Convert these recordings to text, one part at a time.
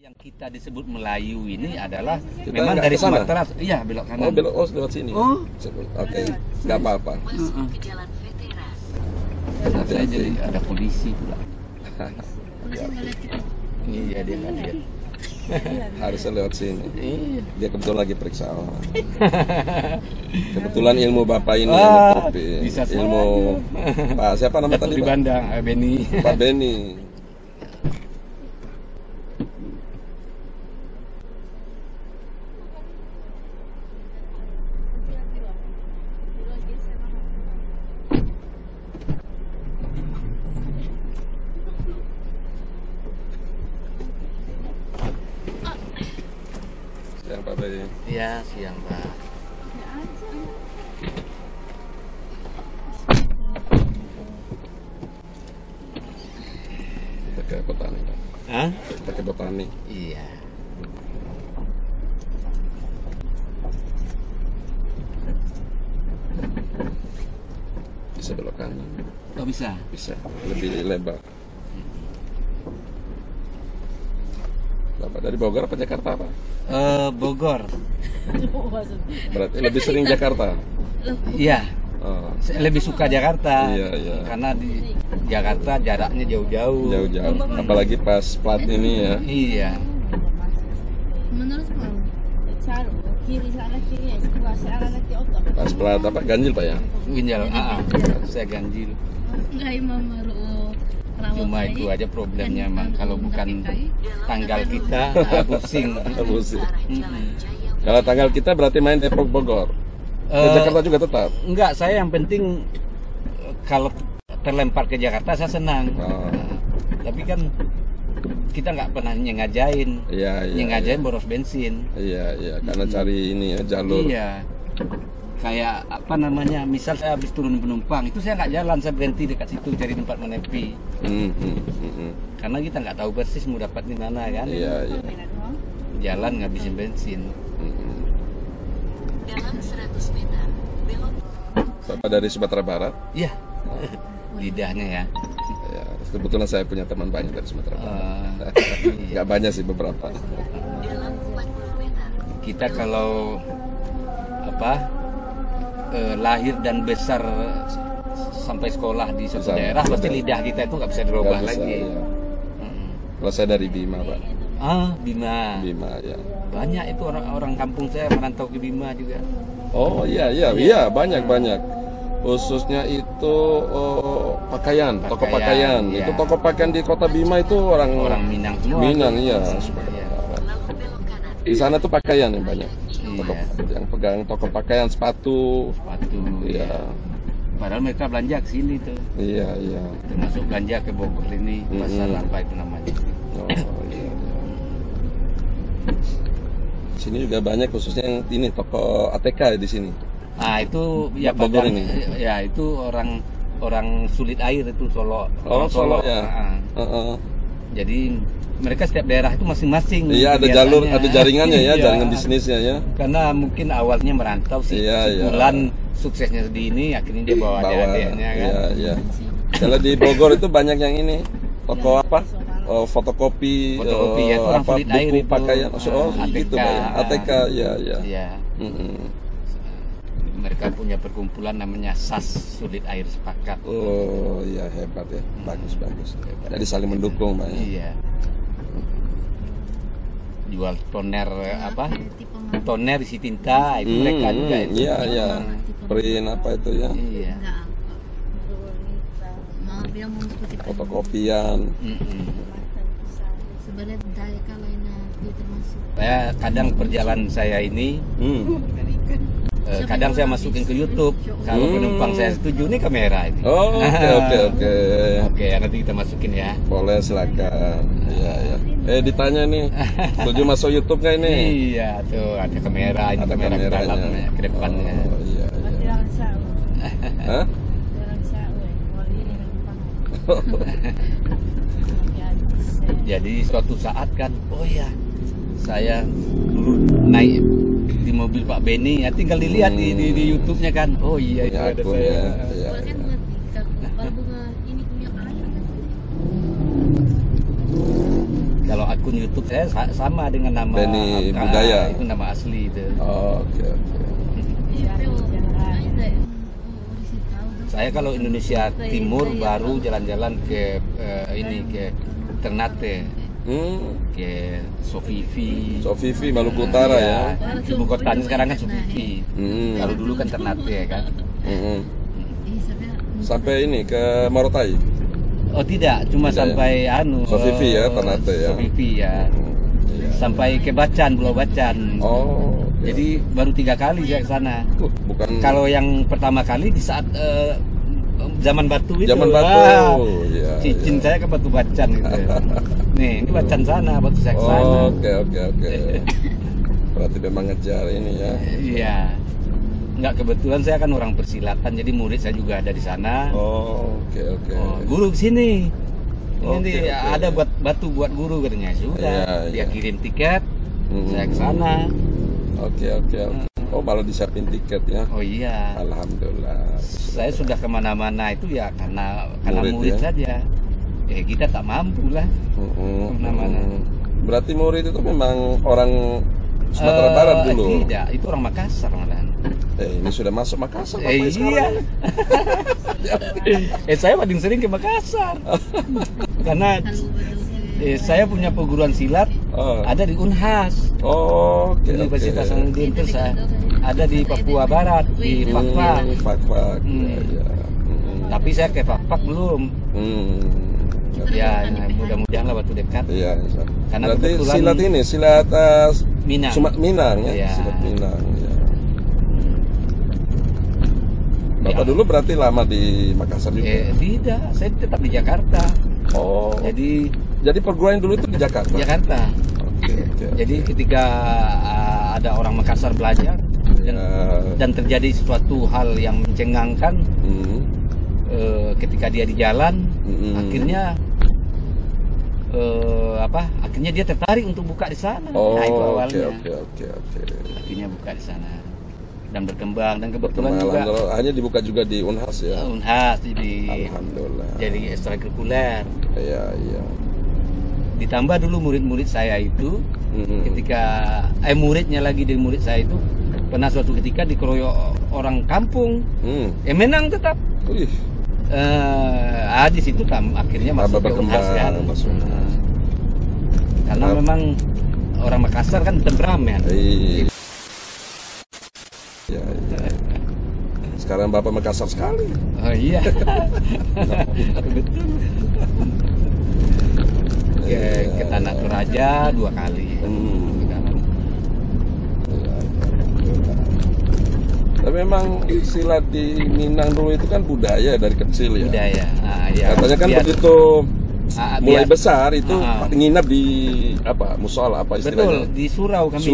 Yang kita disebut Melayu ini adalah Kita memang nggak dari kesana? Sumatera. Iya, belok kanan. Oh, belok lewat sini. Oh. Oke. Nggak apa-apa. Nanti aja ada polisi pula. Iya, dia nggak lihat. Harusnya lewat sini. Iya. Dia kebetulan lagi periksa orang. Kebetulan ilmu bapak ini bisa ilmu Pak siapa nama Datuk tadi di Pak? Bandang, Beni. Pak Beni. Siang Pak Beni. Iya, siang Pak. Pakai petani Pak. Hah? Pakai petani. Iya. Bisa belok kanan. Oh bisa. Bisa lebih lebar. Bapak dari Bogor apa Jakarta Pak? Bogor. Berarti lebih sering Jakarta. Iya. Oh, Saya lebih suka Jakarta. Iya, iya. Karena di Jakarta jaraknya jauh-jauh. jauh-jauh. Apalagi pas plat ini ya. Iya. Menurut kamu, kiri sana kiri, sebelah sana nanti otak. Pas plat apa ganjil Pak ya? Ginjal. Saya ganjil. Enggak imam maru. Cuma itu aja problemnya, Mang. Kalau bukan tanggal kita, pusing. Pusing. Mm-mm. Kalau tanggal kita berarti main Depok Bogor. Ke Jakarta juga tetap. Enggak, saya yang penting kalau terlempar ke Jakarta saya senang. Oh. Tapi kan kita nggak pernah nyengajain. Iya, iya. Nyengajain boros bensin. Iya, iya, karena cari ini ya jalur. Iya. Kayak apa namanya? Misal saya habis turun penumpang, itu saya nggak jalan, saya berhenti dekat situ cari tempat menepi. Karena kita nggak tahu persis mau dapat di mana kan. Iya, iya. Jalan ngabisin bensin. Dalam 100 meter, belok. Bapak dari Sumatera Barat. Iya. Lidahnya ya. Ya, kebetulan saya punya teman banyak dari Sumatera Barat. Iya. Nggak banyak sih beberapa. Dalam 40 meter. Kita kalau apa lahir dan besar sampai sekolah di satu Sama, daerah, pasti betul. lidah kita itu nggak bisa dirubah Nggak bisa, lagi. iya. Mm-mm. Kalau saya dari Bima Pak. Bima. Bima ya. Banyak itu orang kampung saya merantau ke Bima juga. Oh iya iya iya banyak banyak. Khususnya itu pakaian, toko pakaian. Iya. Itu toko pakaian di Kota Bima itu orang Minang semua. Minang iya. Iya. Lalu belok kanan. Di sana tuh pakaian yang banyak. Toko, Iya. yang pegang toko pakaian, sepatu. Sepatu. Iya. Padahal mereka belanja ke sini tuh. Iya iya. Termasuk belanja ke Bogor ini, pasar apa itu namanya. Oh iya. Iya. Sini juga banyak khususnya yang ini toko ATK di sini. Ah itu ya Bogor padang, ini. ya itu orang sulit air itu Solo. Oh Orang Solo ya. Ah. Jadi mereka setiap daerah itu masing-masing. Iya ada kegiatannya. jalur, ada jaringannya ya, Iya. jaringan bisnisnya ya. Karena mungkin awalnya merantau sih. Iya, iya. Sebulan suksesnya di ini, akhirnya dia bawa adik-adiknya kan. Iya iya. Kalau di Bogor itu banyak yang ini toko apa? Fotokopi, Fotokopi, ya, itu orang apa sulit air buku itu. pakaian, ATK. gitu Pak ya. ATK ya ya. Iya. Mereka punya perkumpulan namanya SAS, Sulit Air Sepakat. Oh iya hebat ya, bagus bagus. Jadi saling mendukung Pak ya. Iya. Jual toner apa? Toner isi tinta itu mereka juga itu. Iya iya. Print apa itu ya? Iya. Maaf yang mengikuti Fotokopian. sebenarnya daya kalau ini termasuk. Saya kadang perjalanan saya ini kadang saya masukin ke YouTube. Kalau penumpang saya setuju nih kamera ini. Oh oke. Oke, nanti kita masukin ya. Boleh silakan. Iya ya. Ditanya nih, setuju masuk YouTube nggak ini? Iya, tuh ada kamera, ini Ada kamera ke kameranya. dalamnya, ke depannya. Oh iya iya. Hah? Jadi suatu saat kan, oh ya, saya dulu naik di mobil Pak Beni, ya tinggal dilihat di YouTube-nya kan. Oh iya itu Ya, ada akun saya. ya. Iya. Kan kalau bunga ini punya air kan. Kalau akun YouTube saya sama dengan nama Benny Budaya. itu nama asli itu. Oh, oke. Saya kalau Indonesia Timur baru jalan-jalan ke ini ke Ternate, ke Sofifi, Maluku Utara ya. Ibu kotanya sekarang kan Sofifi. Kalau dulu kan Ternate ya kan. Sampai ini ke Morotai. Oh tidak, cuma Tidak, sampai Sofifi ya, Ternate ya. Sofifi ya. Sampai ke Bacan, Pulau Bacan. Oh. Jadi baru 3 kali saya ke sana. Bukan. Kalau yang pertama kali di saat zaman batu itu. Zaman batu. Wah, Ya, cicing saya ke Batu Bacan gitu. Nih, ini Bacan sana, batu saya ke sana. Oke. Berarti memang ngejar ini ya. Iya. Enggak, kebetulan saya kan orang persilatan, jadi murid saya juga ada di sana. Oke. Oh, guru kesini. Oke. Ini ada buat batu buat guru katanya. Sudah, Iya. dia kirim tiket, saya ke sana. Oke. Oh, malah disiapin tiket ya. Oh iya. Alhamdulillah. Saya sudah kemana-mana itu ya karena Ya? murid saja. Kita tak mampu lah kemana-mana. Berarti murid itu memang orang Sumatera Barat dulu. Tidak, itu orang Makassar malahan. Ini sudah masuk Makassar Bapak Iya. sekarang. Saya paling sering ke Makassar. Karena saya punya perguruan silat ada di Unhas. Oke. Universitas Hasanuddin itu ada di Papua Barat, di Fakfak. Fakfak. Ya. Tapi saya ke Fakfak belum. Ya, mudah-mudahan lah waktu dekat. Iya. Karena berarti kebetulan silat ini, silat Minang. Minang ya. Iya. Silat Minang. Ya. Bapak dulu berarti lama di Makassar juga? Tidak, saya tetap di Jakarta. Oh. Jadi perguruan dulu itu di Jakarta. Jakarta. Oke. Jadi ketika ada orang Makassar belajar dan terjadi suatu hal yang mencengangkan, ketika dia di jalan, akhirnya akhirnya dia tertarik untuk buka di sana. Oh, nah, itu awalnya. Oke. Akhirnya buka di sana dan berkembang, dan kebetulan juga hanya dibuka juga di Unhas ya. Unhas jadi Alhamdulillah. jadi ekstrakurikuler. Iya. Ditambah dulu murid-murid saya itu ketika muridnya lagi dari murid saya itu pernah suatu ketika dikeroyok orang kampung. Menang tetap. Wih. Di situ akhirnya masuk ke Unhas kan. Karena memang orang Makassar kan temperamen. Iya. Sekarang Bapak Makassar sekali. Oh iya. Betul. Ke Tanah Toraja 2 kali. Tapi memang silat di Minang dulu itu kan budaya dari kecil ya. Budaya. Ya. Katanya kan begitu mulai biar- besar itu nginap di musola apa istilahnya? Betul, di surau kami.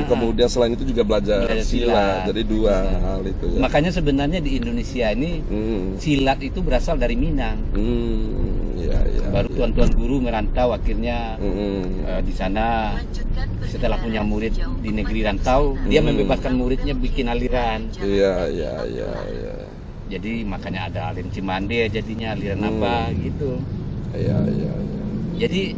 Kemudian selain itu juga belajar silat. Jadi 2 hal itu ya. Makanya sebenarnya di Indonesia ini silat itu berasal dari Minang. Iya. Baru tuan-tuan guru merantau akhirnya di sana setelah punya murid di negeri rantau, dia membebaskan muridnya bikin aliran. Iya. Jadi makanya ada aliran Cimande, jadinya aliran apa gitu. Iya. Jadi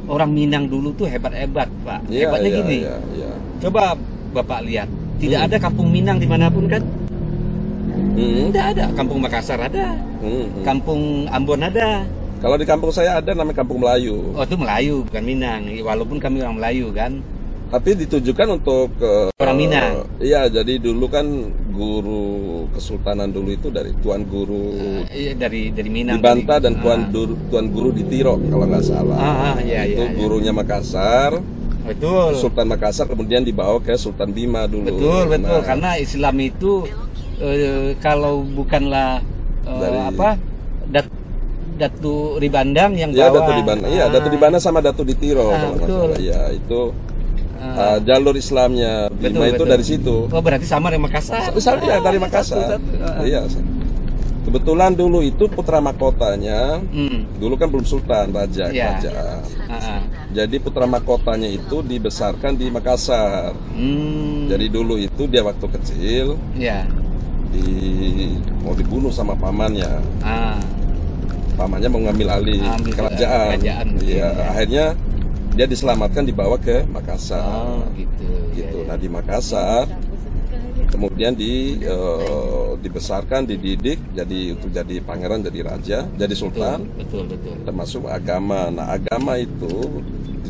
orang Minang dulu tuh hebat-hebat, Pak. Iya, Hebatnya gini. Iya. Coba Bapak lihat, tidak ada kampung Minang dimanapun kan? Tidak ada. Kampung Makassar ada, kampung Ambon ada. Kalau di kampung saya ada namanya Kampung Melayu. Oh, itu Melayu bukan Minang. Walaupun kami orang Melayu kan. Tapi ditujukan untuk orang Minang. Iya, jadi dulu kan guru kesultanan dulu itu dari tuan guru dari Minang. di Banta dan tuan guru di Tiro kalau nggak salah. Itu gurunya Makassar. Betul. Sultan Makassar kemudian dibawa ke Sultan Bima dulu. Betul. Karena Islam itu kalau bukanlah Datu Ribandang yang bawa. Datu Ribandang. Iya, Datu Ribandang sama Datu di Tiro kalau nggak salah. Iya, itu jalur Islamnya Bima itu dari situ. Oh, berarti sama dengan Makassar. Ya, dari Makassar. Iya. Kebetulan dulu itu putra mahkotanya, dulu kan belum sultan, raja, kerajaan. Jadi putra mahkotanya itu dibesarkan di Makassar. Jadi dulu itu dia waktu kecil, mau dibunuh sama pamannya. Pamannya mau ngambil alih kerajaan. Iya, akhirnya dia diselamatkan dibawa ke Makassar. Gitu. Nah di Makassar kemudian dibesarkan, dididik jadi pangeran, jadi raja, jadi sultan. Betul. Termasuk agama. Nah agama itu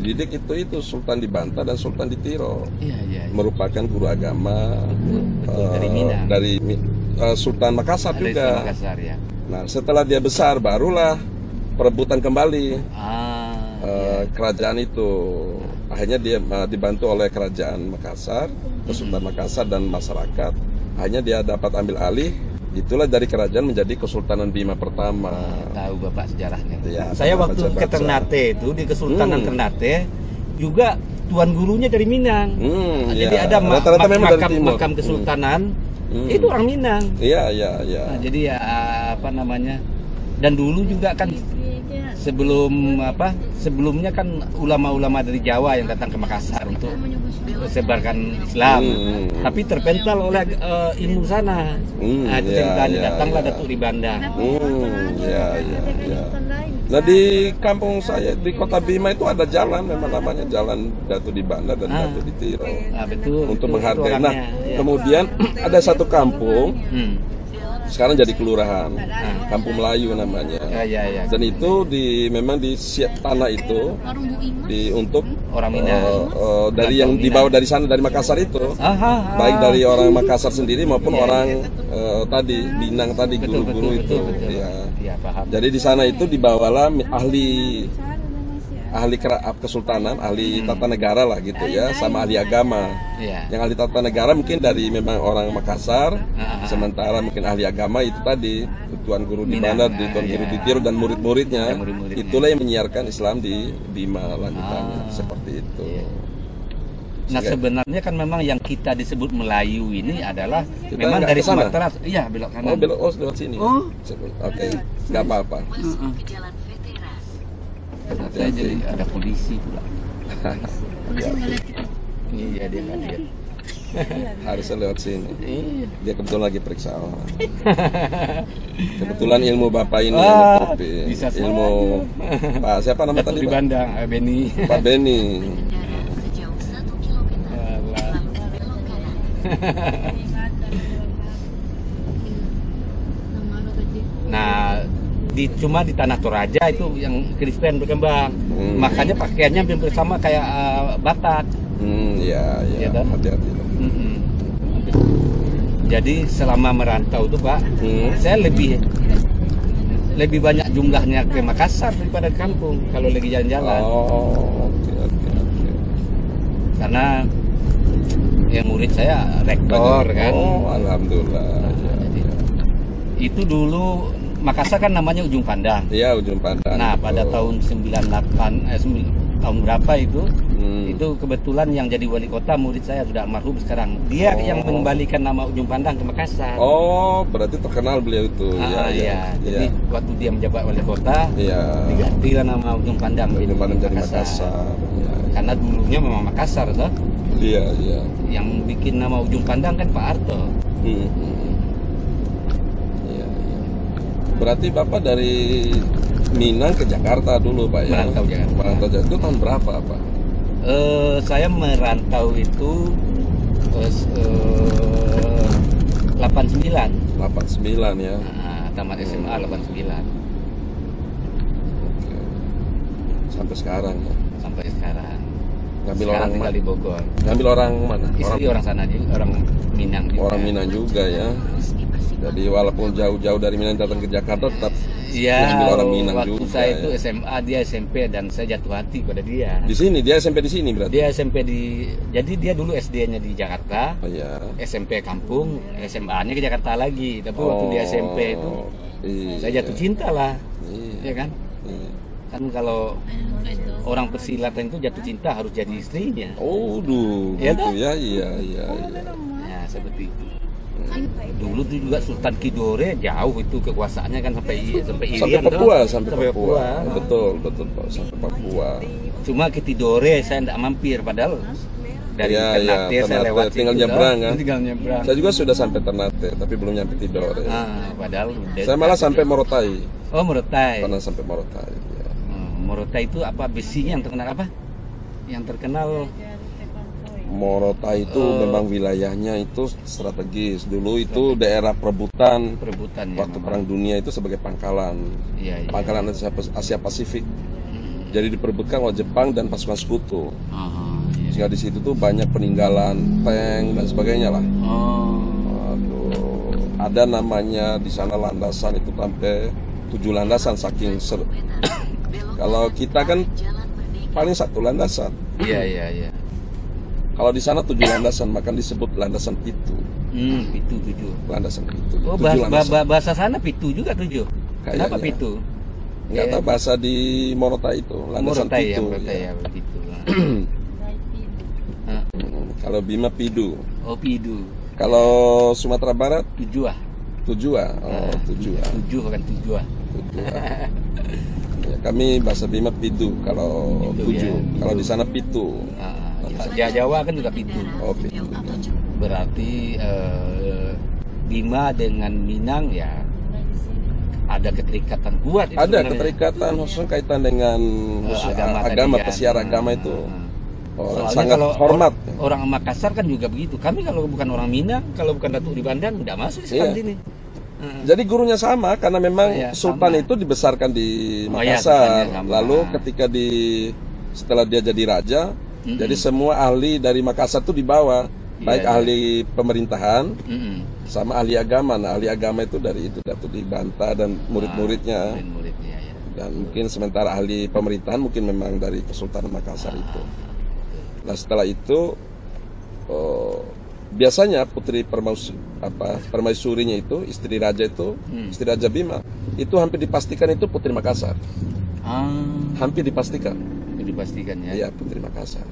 dididik itu Sultan di Banten dan Sultan di Tiro. Iya. Merupakan guru agama. Betul, dari Minang. Dari Sultan Makassar juga. Sultan Makassar, ya. Nah setelah dia besar barulah perebutan kembali kerajaan itu. Akhirnya dia dibantu oleh kerajaan Makassar, Sultan Makassar dan masyarakat. Akhirnya dia dapat ambil alih. Itulah dari kerajaan menjadi Kesultanan Bima pertama. Tahu Bapak sejarahnya. Ya, Saya waktu ke Ternate itu di Kesultanan Ternate juga tuan gurunya dari Minang. Jadi ada makam kesultanan itu orang Minang. Iya. Nah, jadi ya apa namanya? Dan dulu juga kan sebelumnya kan ulama-ulama dari Jawa yang datang ke Makassar untuk sebarkan Islam, tapi terpental oleh ilmu sana. Nah, itu ceritanya datanglah Datuk di Bandar. Nah di kampung saya di Kota Bima itu ada jalan, memang namanya Jalan Datuk di Bandar dan Datuk di Tiro. Betul. Untuk menghargai. Nah kemudian ada satu kampung. Sekarang jadi kelurahan, Kampung Melayu namanya. Dan itu memang di siap tanah itu untuk orang Minang. Dari yang dibawa dari sana dari Makassar itu, baik dari orang Makassar sendiri maupun orang tadi Minang tadi guru-guru itu. Ya, paham. Jadi di sana itu dibawalah ahli kesultanan, ahli tata negara lah gitu ya, sama ahli agama. Yang ahli tata negara mungkin dari memang orang Makassar, sementara mungkin ahli agama itu tadi Tuan Guru di Bandar, Tuan Guru di Tiro dan murid-muridnya. Itulah yang menyiarkan Islam di Bima lanjutannya seperti itu. Nah sebenarnya kan memang yang kita disebut Melayu ini adalah memang dari Sumatera. Iya, belok kanan. Lewat sini. Oke. Nggak apa-apa. Saya jadi ada polisi pula. Iya, dia nggak lihat. Harusnya lewat sini. Dia kebetulan lagi periksa orang. Kebetulan ilmu bapak ini ilmu Pak siapa nama tadi? Di Bandang, Beni. Pak Beni. Sejauh 1 kilometer, lalu belok kanan. Nah, cuma di Tanah Toraja itu yang Kristen berkembang. Makanya pakaiannya hampir sama kayak Batak. Iya, kan? Hati-hati. Jadi selama merantau tuh Pak, saya lebih banyak jumlahnya ke Makassar daripada di kampung kalau lagi jalan-jalan. Oke. Karena yang murid saya rektor kan. Alhamdulillah. Jadi, itu dulu Makassar kan namanya Ujung Pandang. Iya, Ujung Pandang. Nah, pada tahun 98 tahun berapa itu kebetulan yang jadi wali kota murid saya sudah almarhum sekarang. Dia yang mengembalikan nama Ujung Pandang ke Makassar. Berarti terkenal beliau itu. Jadi waktu dia menjabat wali kota, digantilah nama Ujung Pandang. Ujung Pandang jadi Makassar. Karena dulunya memang Makassar, toh. Iya. Yang bikin nama Ujung Pandang kan Pak Harto. Berarti Bapak dari Minang ke Jakarta dulu Pak ya? Merantau Jakarta. Itu tahun berapa Pak? Saya merantau itu 89 ya? Tamat SMA 89. Oke. Sampai sekarang ya? Sampai sekarang. Ngambil sekarang orang tinggal mana? di Bogor. Ngambil orang mana? Istri orang sana juga, orang Minang juga. Orang Minang juga ya? Jadi walaupun jauh-jauh dari Minang datang ke Jakarta tetap ngambil orang Minang waktu juga. Saya itu SMA, dia SMP dan saya jatuh hati pada dia. Di sini, dia SMP di sini berarti? Dia SMP jadi dia dulu SD-nya di Jakarta, SMP kampung, SMA-nya ke Jakarta lagi. Tapi waktu di SMP itu saya jatuh cinta lah, ya kan? Kan kalau orang persilatan itu jatuh cinta harus jadi istrinya. Gitu ya, iya. Ya seperti itu. Dulu tuh juga Sultan Kidore jauh itu kekuasaannya kan sampai Irian sampai Papua. Betul Pak, sampai Papua. Cuma ke Tidore saya tidak mampir padahal dari Ternate saya lewat tinggal nyebrang kan. Saya juga sudah sampai Ternate tapi belum nyampe Tidore. Padahal saya malah sampai Morotai. Morotai. Pernah sampai Morotai. Ya. Morotai itu apa besinya yang terkenal apa? Yang terkenal Morotai itu memang wilayahnya itu strategis. Dulu itu daerah perebutan waktu Perang Dunia itu sebagai pangkalan. Pangkalan Asia Pasifik. Jadi diperebutkan oleh Jepang dan pasukan sekutu. Sehingga di situ tuh banyak peninggalan tank dan sebagainya lah. Ada namanya di sana landasan itu sampai 7 landasan saking seru. Kalau kita kan paling 1 landasan. Iya. Kalau di sana 7 landasan, maka disebut landasan Pitu. Pitu 7. Landasan Pitu. Oh, bahasa sana Pitu juga 7. Kenapa Pitu? Nggak tahu bahasa di Morotai itu, landasan Pitu. Ya, begitu. Kalau Bima Pidu. Oh, Pidu. Kalau Sumatera Barat Tujua. Tujua. Oh, Tujua. Bukan Tujua. Ya, kami bahasa Bima Pidu kalau Tuju. Kalau di sana Pitu. Jawa kan juga Pitu. Oh, Pitu. Berarti Bima dengan Minang ya ada keterikatan kuat. Ada keterikatan khususnya kaitan dengan agama pesiar agama itu. Sangat kalau hormat. Orang Makassar kan juga begitu. Kami kalau bukan orang Minang, kalau bukan Datuk di Bandan, nggak masuk di sini. Jadi gurunya sama karena memang Sultan itu dibesarkan di Makassar. Lalu ketika setelah dia jadi raja, jadi semua ahli dari Makassar itu dibawa, baik ahli pemerintahan sama ahli agama. Nah, ahli agama itu dari itu Datuk di Banta dan murid-muridnya. Dan mungkin sementara ahli pemerintahan mungkin memang dari Kesultanan Makassar itu. Nah, setelah itu biasanya putri permaisurinya itu istri raja itu, istri Raja Bima itu hampir dipastikan itu putri Makassar. Hampir dipastikan. Ya. Iya, putri Makassar.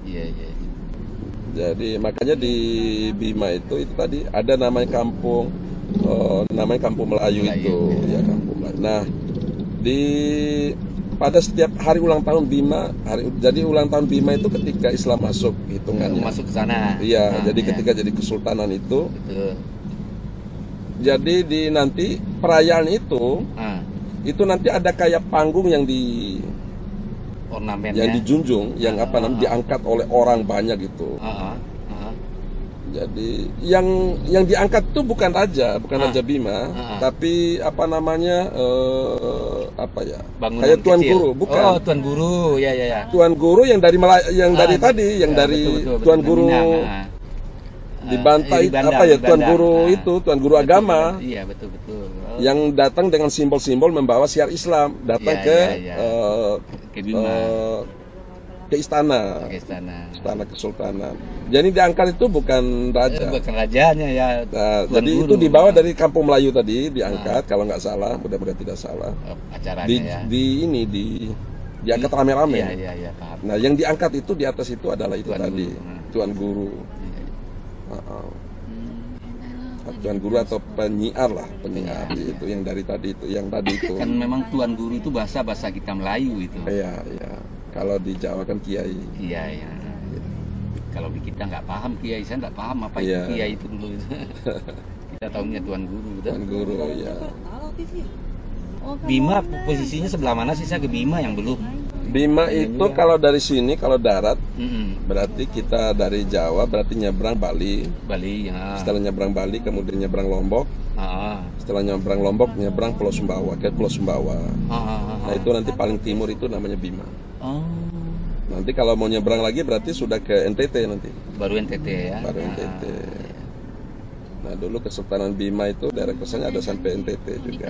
Iya. Jadi makanya di Bima itu tadi ada namanya kampung Melayu itu, ya kampung Melayu. Nah, pada setiap hari ulang tahun Bima, jadi ulang tahun Bima itu ketika Islam masuk hitungannya. Masuk ke sana. Iya, jadi ketika jadi kesultanan itu. Betul. Jadi nanti perayaan itu nanti ada kayak panggung yang ornamennya, yang dijunjung, yang diangkat oleh orang banyak gitu. Jadi yang diangkat itu bukan Raja Bima, tapi bangunan kayak Tuan kecil. Guru, bukan? Oh, Tuan Guru, ya. Tuan Guru yang dari Tuan Guru di Bantai Tuan Guru itu, Tuan Guru agama. Iya, betul. Yang datang dengan simbol-simbol membawa syiar Islam, datang ke Bima. Ke istana kesultanan. Jadi diangkat itu bukan raja. Bukan rajanya ya. Nah, jadi Guru. Itu dibawa dari Kampung Melayu tadi, diangkat kalau nggak salah, mudah-mudahan tidak salah. Acaranya diangkat rame-rame. Iya, paham. Nah, yang diangkat itu di atas itu adalah itu Tuan tadi, Guru. Tuan Guru. Tuan Guru atau penyiar itu yang dari tadi itu, Kan memang Tuan Guru itu bahasa kita Melayu itu. Iya. Kalau di Jawa kan kiai. Iya. Kalau di kita nggak paham kiai, saya nggak paham apa itu kiai itu dulu. Kita tahunya Tuan Guru. Tuan Guru, ya. Bima posisinya sebelah mana sih? Saya ke Bima yang belum. Bima itu kalau dari sini, kalau darat, berarti kita dari Jawa, berarti nyebrang Bali. Ya. Setelah nyebrang Bali, kemudian nyebrang Lombok. Setelah nyebrang Lombok, nyebrang Pulau Sumbawa, ke Pulau Sumbawa. Nah, itu nanti paling timur itu namanya Bima. Nanti kalau mau nyebrang lagi berarti sudah ke NTT nanti. Baru NTT ya. Baru NTT. Nah, dulu Kesultanan Bima itu daerah kosannya ada sampai NTT juga.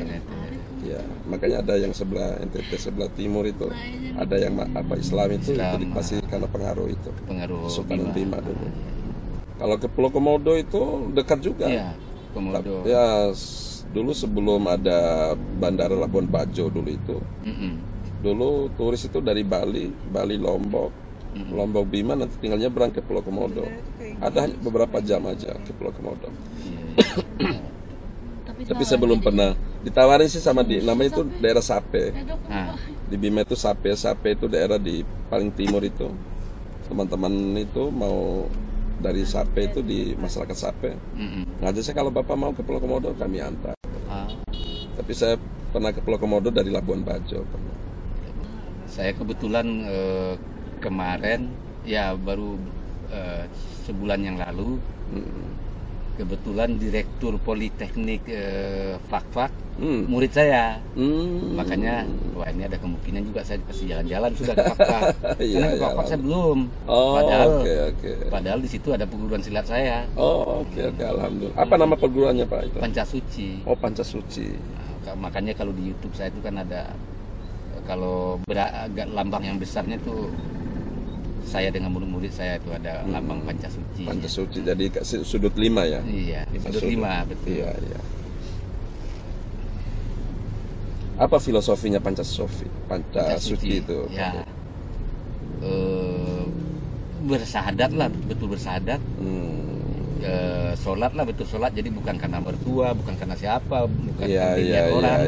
Ya, makanya ada yang sebelah NTT sebelah timur itu ada yang Islam itu pasti karena pengaruh Kesultanan Bima dulu. Kalau ke Pulau Komodo itu dekat juga. Iya, Komodo. Ya, dulu sebelum ada Bandara Labuan Bajo dulu itu. Dulu turis itu dari Bali, Lombok, Lombok Bima nanti tinggal nyebrang ke Pulau Komodo. Ada beberapa jam aja ke Pulau Komodo. Tapi saya belum pernah ditawarin sih sama namanya itu daerah Sape. Di Bima itu Sape itu daerah di paling timur itu. Teman-teman itu mau dari Sape itu di masyarakat Sape. Ngajak saya kalau Bapak mau ke Pulau Komodo kami antar. Tapi saya pernah ke Pulau Komodo dari Labuan Bajo. Saya kebetulan kemarin ya baru sebulan yang lalu kebetulan direktur Politeknik Fak-Fak murid saya. Makanya wah ini ada kemungkinan juga saya pasti jalan-jalan sudah ke Fak-Fak. Karena ke Fak-Fak saya belum. Padahal di situ ada perguruan silat saya. Oke, alhamdulillah. Apa nama perguruannya Pak itu? Pancasuci. Oh, Pancasuci. Nah, makanya kalau di YouTube saya itu kan ada kalau lambang yang besarnya tuh saya dengan murid-murid saya itu ada lambang Pancasuci. Pancasuci, jadi sudut 5 ya? Iya, di sudut 5, betul. Iya. Apa filosofinya Pancasuci itu? Ya, bersahadat lah, betul bersahadat. Sholat lah, betul sholat. Jadi bukan karena mertua, bukan karena siapa, bukan karena orang.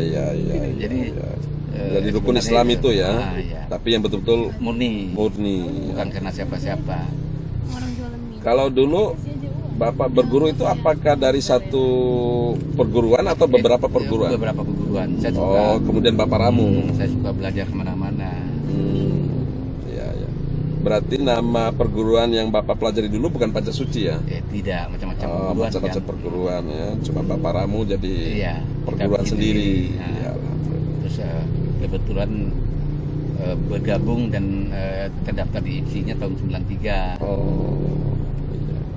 Jadi rukun Islam itu ya, tapi yang betul-betul murni, bukan karena siapa-siapa. Kalau dulu Bapak berguru itu apakah dari satu perguruan atau beberapa perguruan? Beberapa perguruan. Saya suka, kemudian Bapak ramu. Saya suka belajar kemana-mana. Ya. Berarti nama perguruan yang Bapak pelajari dulu bukan Pancasuci ya? Tidak, macam-macam perguruan. Macam-macam perguruan ya. Cuma Bapak ramu jadi perguruan sendiri. Ya, terus kebetulan bergabung dan terdaftar di IPSI-nya tahun 93.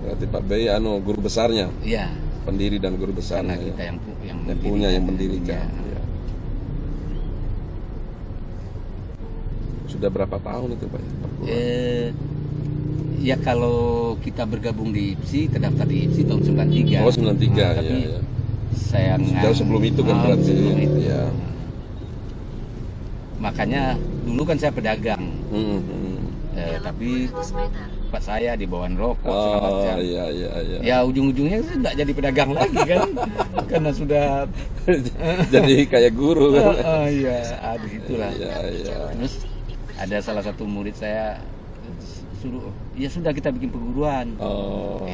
Berarti Pak Bey guru besarnya. Iya. Pendiri dan guru besarnya. Karena kita yang punya yang mendirikan. Ya. Sudah berapa tahun itu Pak? Ya kalau kita bergabung di IPSI, terdaftar di IPSI tahun 93. Oh 93 tapi ya. Saya sebelum itu kan berarti. Sebelum itu. Ya. Makanya dulu kan saya pedagang, tapi Pak saya dibawain rokok segala macam. Ya ujung-ujungnya nggak jadi pedagang lagi kan, karena sudah jadi kayak guru kan. Di situlah. Terus ada salah satu murid saya suruh, ya sudah kita bikin perguruan.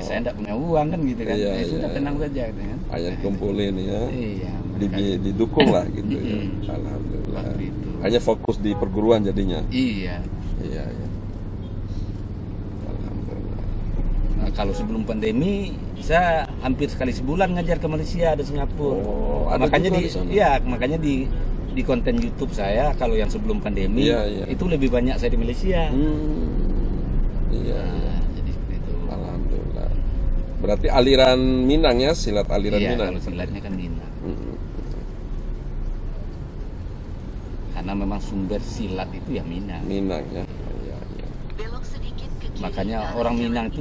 Saya enggak punya uang kan gitu kan. Sudah tenang saja gitu kan. Hanya kumpulin ya. Iya. Didukung lah gitu ya. Alhamdulillah. Hanya fokus di perguruan jadinya. Iya. Alhamdulillah. Nah, kalau sebelum pandemi saya hampir sekali sebulan ngajar ke Malaysia, ada Singapura. Makanya di konten YouTube saya kalau yang sebelum pandemi itu lebih banyak saya di Malaysia. Jadi seperti itu. Alhamdulillah. Berarti aliran Minang ya, silat aliran Minang. Kalau silatnya kan Minang. Karena memang sumber silat itu ya Minang. Minang ya. Makanya orang Minang itu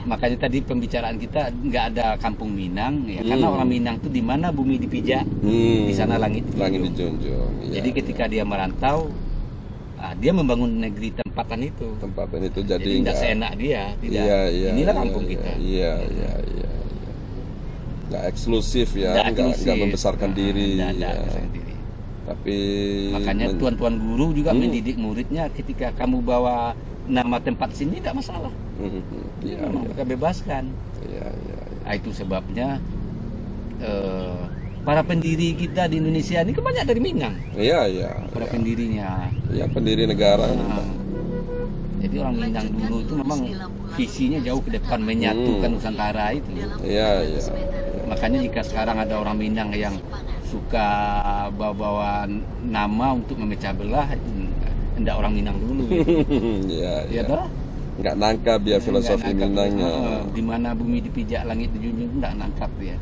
makanya tadi pembicaraan kita nggak ada kampung Minang ya, karena orang Minang itu di mana bumi dipijak, di sana langit dijunjung. Jadi ketika dia merantau, dia membangun negeri tempatan itu jadi tidak seenak dia, inilah kampung kita. Nggak eksklusif ya, nggak membesarkan diri. Tapi makanya tuan-tuan guru juga mendidik muridnya, ketika kamu bawa nama tempat sini tidak masalah. Mereka bebaskan. Nah, itu sebabnya para pendiri kita di Indonesia ini kan banyak dari Minang. Para pendirinya. Pendiri negara. Jadi orang Minang dulu itu memang visinya jauh ke depan, menyatukan Nusantara itu. Makanya jika sekarang ada orang Minang yang suka bawa nama untuk memecah belah, hendak orang Minang dulu. Toh? Nggak nangkap dia filosofi Minangnya. Di mana bumi dipijak, langit dijunjung, nggak nangkap dia.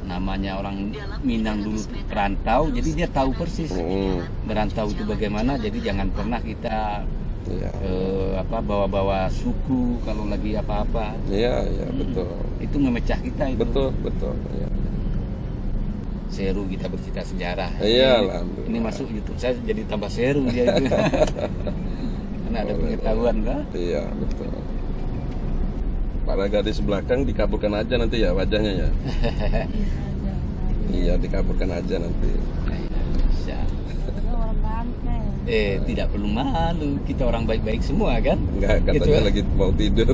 Namanya orang Minang dulu perantau, jadi dia tahu persis merantau itu bagaimana. Jadi jangan pernah kita bawa-bawa suku kalau lagi apa-apa. Betul. Itu memecah kita itu. Betul. Seru kita bercerita sejarah. Alhamdulillah. Ini masuk YouTube saya jadi tambah seru dia itu. Karena ada pengetahuan kan? Betul. Para gadis belakang dikaburkan aja nanti ya wajahnya ya. Dikaburkan aja nanti. Bisa. Tidak perlu malu, kita orang baik-baik semua kan? Enggak, katanya lagi mau tidur.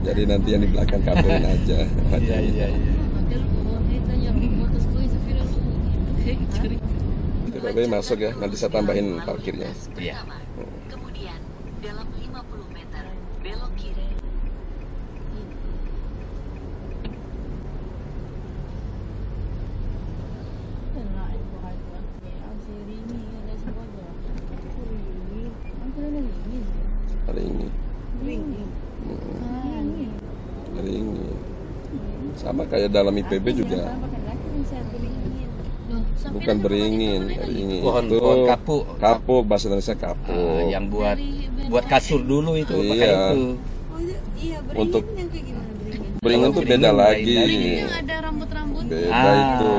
Jadi nanti yang di belakang kaburin aja. IPB masuk ya, nanti saya tambahin parkirnya. Iya. Kemudian dalam 50 meter belok kiri. Hari ini. Hari ini. Sama kayak dalam IPB juga. Bukan beringin, beringin itu pohon kapuk. Kapuk, bahasa Indonesia kapuk. Yang buat kasur dulu itu pakai itu. Untuk beringin tuh beda lagi. Yang ada rambut-rambut. Beda itu.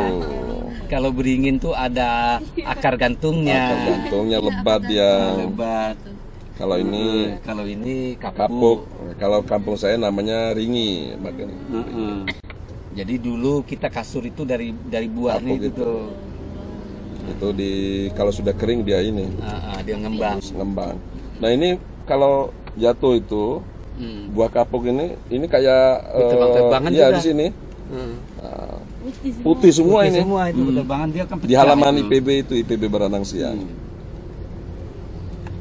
Kalau beringin tuh ada akar gantungnya. Akar gantungnya lebat yang. Lebat. Kalau ini kapuk. Kalau kampung saya namanya ringi, makanya. Jadi dulu kita kasur itu dari buah nih itu. Itu kalau sudah kering dia ini. Dia ngembang. Nah ini kalau jatuh itu buah kapuk ini kayak terbang-terbangan ya juga. di sini. Putih semua ini. Semua itu berterbangan dia kan di halaman IPB itu IPB Baranang Siang.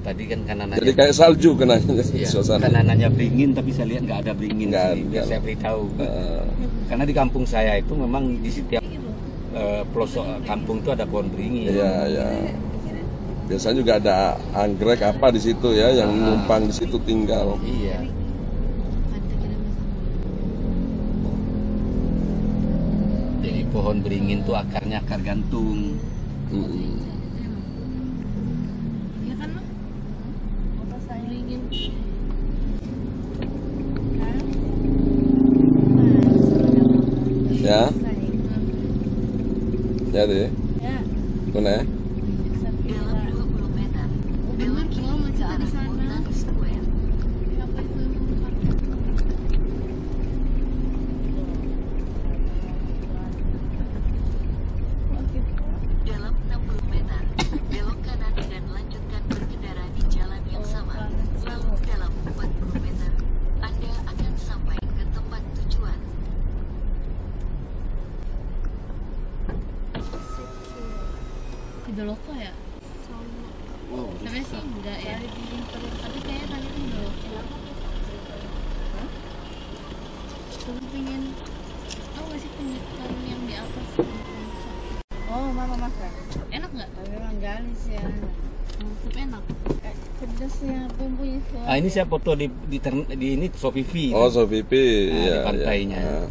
Tadi kan kanananya. Jadi kayak salju kenanya suasana. Kanannya beringin tapi saya lihat nggak ada beringin sih. Biar saya beritahu. Karena di kampung saya itu memang di setiap pelosok kampung itu ada pohon beringin. Iya. Biasanya juga ada anggrek apa di situ ya yang numpang di situ tinggal. Iya. Jadi pohon beringin tuh akarnya akar gantung. Ya kan mah? Apa saya beringin? Ya. Jadi. Ya. Mana? Dalam 20 meter belok kiri ke arah Botanic Square. Dalam 60 meter belok kanan dan lanjutkan berkendara di jalan yang sama. Lalu dalam 40 meter Anda akan sampai ke tempat tujuan. Hidroloka ya? Tapi sih enggak ya. Tapi kayaknya tadi tuh hidroloka. Aku pengen tahu nggak sih pendidikan yang di atas? Oh, mama makan. Enak nggak? Memang galis ya. Tapi enak. Pedas ya bumbunya. Ini saya foto di ini Sofivi. Oh, Sofivi. Di Iya. pantainya.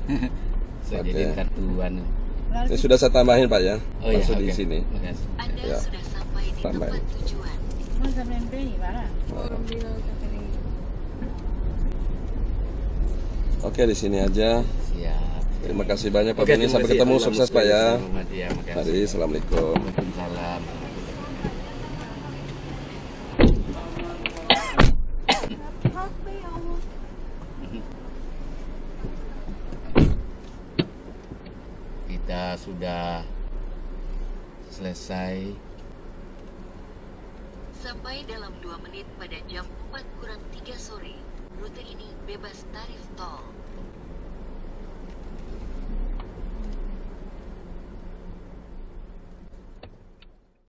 Saya jadiin kartuan. Ini sudah saya tambahin Pak ya. Oh iya, Masuk di sini. Makasih. Anda Ya. sudah sampai di Tambahin. tempat tujuan. Oke, di sini aja. Siap. Terima kasih banyak Pak Oke, Beni. terima Sampai kasih. ketemu, Allah sukses Pak ya. Iya, makasih. Mari, assalamualaikum. Waalaikumsalam. Kita sudah selesai. Sampai dalam 2 menit pada jam 4 kurang 3 sore. Rute ini bebas tarif tol.